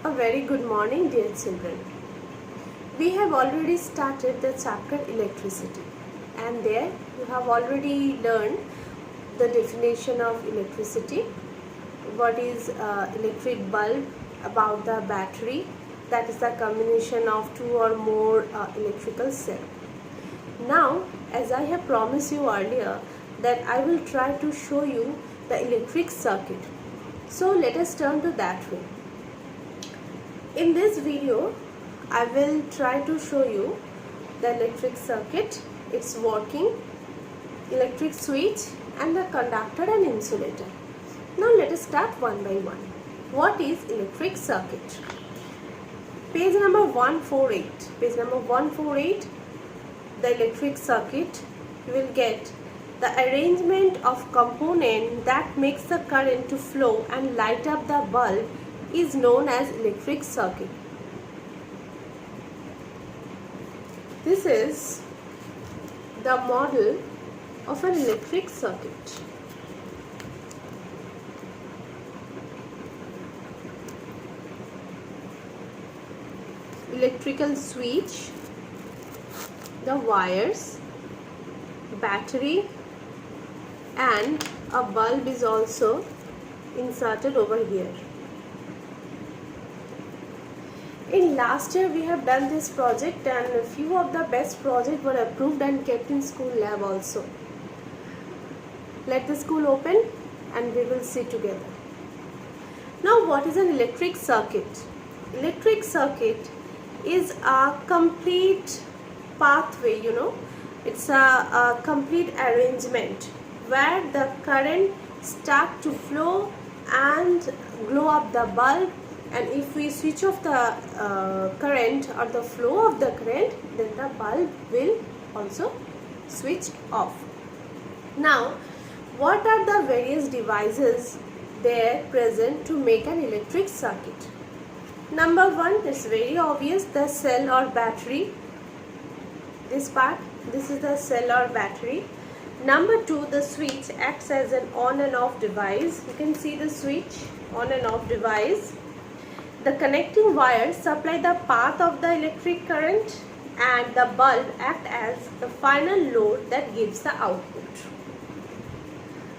A very good morning, dear children. We have already started the chapter electricity, and there you have already learned the definition of electricity, what is electric bulb, about the battery, that is the combination of two or more electrical cells. Now, as I have promised you earlier, that I will try to show you the electric circuit. So let us turn to that way. In this video, I will try to show you the electric circuit, its working, electric switch and the conductor and insulator. Now let us start one by one. What is electric circuit? Page number 148. Page number 148, the electric circuit, you will get the arrangement of component that makes the current to flow and light up the bulb is known as electric circuit. This is the model of an electric circuit. Electrical switch, the wires, battery, and a bulb is also inserted over here. In last year we have done this project and a few of the best projects were approved and kept in school lab also. Let the school open and we will see together. Now what is an electric circuit? Electric circuit is a complete pathway, it's a complete arrangement where the current start to flow and glow up the bulb, and if we switch off the current or the flow of the current, then the bulb will also switch off. Now, what are the various devices there present to make an electric circuit? Number one, it's very obvious, the cell or battery. This part, this is the cell or battery. Number two, the switch acts as an on and off device. You can see the switch, on and off device. The connecting wires supply the path of the electric current, and the bulb acts as the final load that gives the output.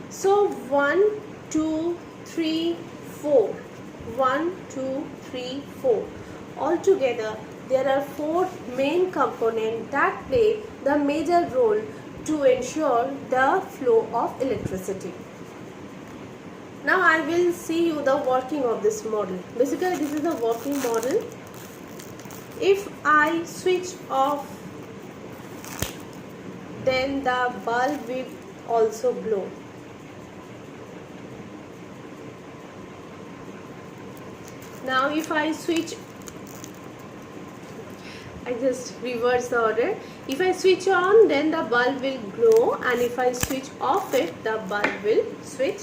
So 1, 2, 3, 4. 1, 2, 3, 4. Altogether, there are 4 main components that play the major role to ensure the flow of electricity. Now I will see you the working of this model. Basically this is the working model. If I switch off, then the bulb will also glow. Now if I switch, I just reverse the order. If I switch on, then the bulb will glow, and if I switch off it, the bulb will switch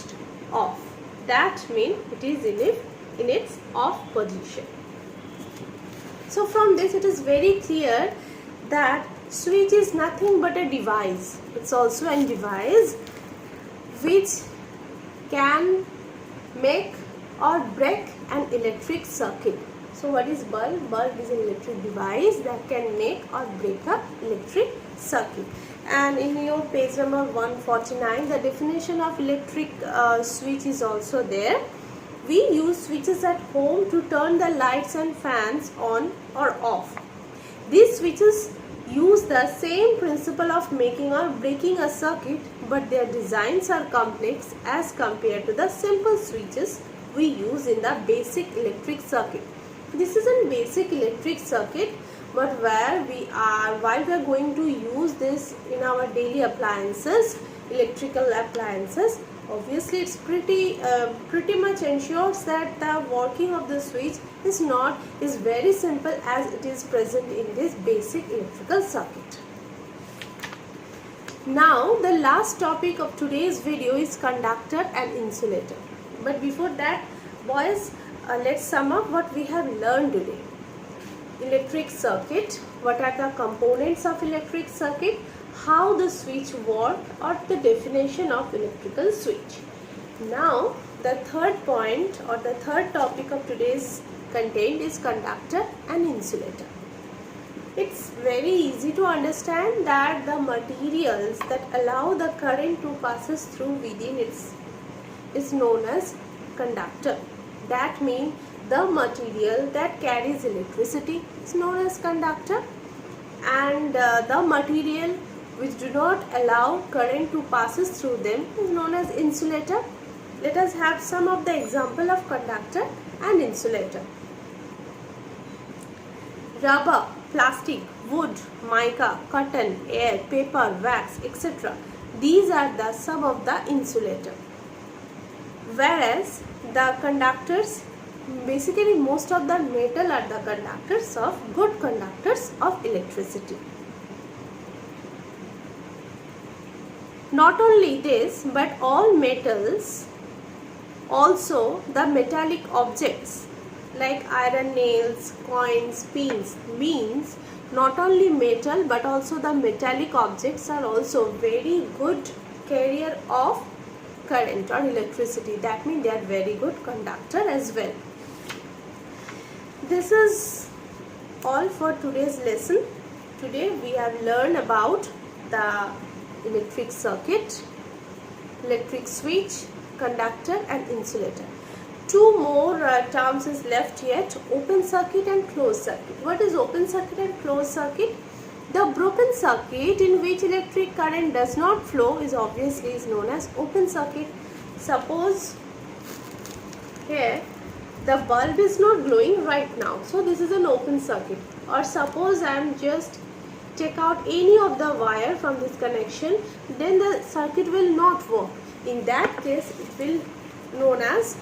off. That means it is in its off position. So from this it is very clear that switch is nothing but a device. It's also a device which can make or break an electric circuit. So what is bulb? Bulb is an electric device that can make or break up electric circuit. And in your page number 149, the definition of electric switch is also there. We use switches at home to turn the lights and fans on or off. These switches use the same principle of making or breaking a circuit, but their designs are complex as compared to the simple switches we use in the basic electric circuit. This is a basic electric circuit, but while we are going to use this in our daily appliances, electrical appliances, obviously it's pretty much ensures that the working of the switch is very simple as it is present in this basic electrical circuit. Now the last topic of today's video is conductor and insulator. But before that, boys, let's sum up what we have learned today. Electric circuit, what are the components of electric circuit, how the switch work, or the definition of electrical switch. Now the third point or the third topic of today's contained is conductor and insulator. It's very easy to understand that the materials that allow the current to passes through within it is known as conductor. That means the material that carries electricity is known as conductor, and the material which do not allow current to passes through them is known as insulator. Let us have some of the example of conductor and insulator. Rubber, plastic, wood, mica, cotton, air, paper, wax, etc. These are the some of the insulator. Whereas the conductors, basically most of the metal are the conductors of good conductors of electricity. Not only this, but all metals, also the metallic objects like iron nails, coins, pins, means not only metal but also the metallic objects are also very good carrier of current or electricity. That means they are very good conductor as well. This is all for today's lesson. Today we have learned about the electric circuit, electric switch, conductor and insulator. Two more terms is left yet: open circuit and closed circuit. What is open circuit and closed circuit? The broken circuit in which electric current does not flow is obviously known as open circuit. Suppose here the bulb is not glowing right now, so this is an open circuit. Or suppose I am just take out any of the wire from this connection, then the circuit will not work. In that case it will known as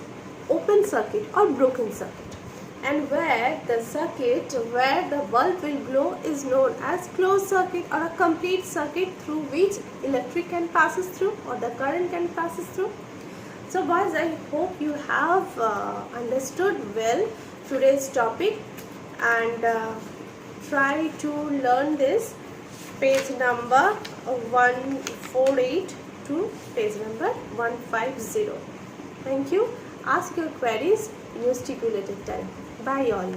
open circuit or broken circuit. And where the circuit where the bulb will glow is known as closed circuit or a complete circuit through which electric can passes through or the current can passes through. So boys, I hope you have understood well today's topic, and try to learn this page number 148 to page number 150. Thank you. Ask your queries in your stipulated time. Bye all.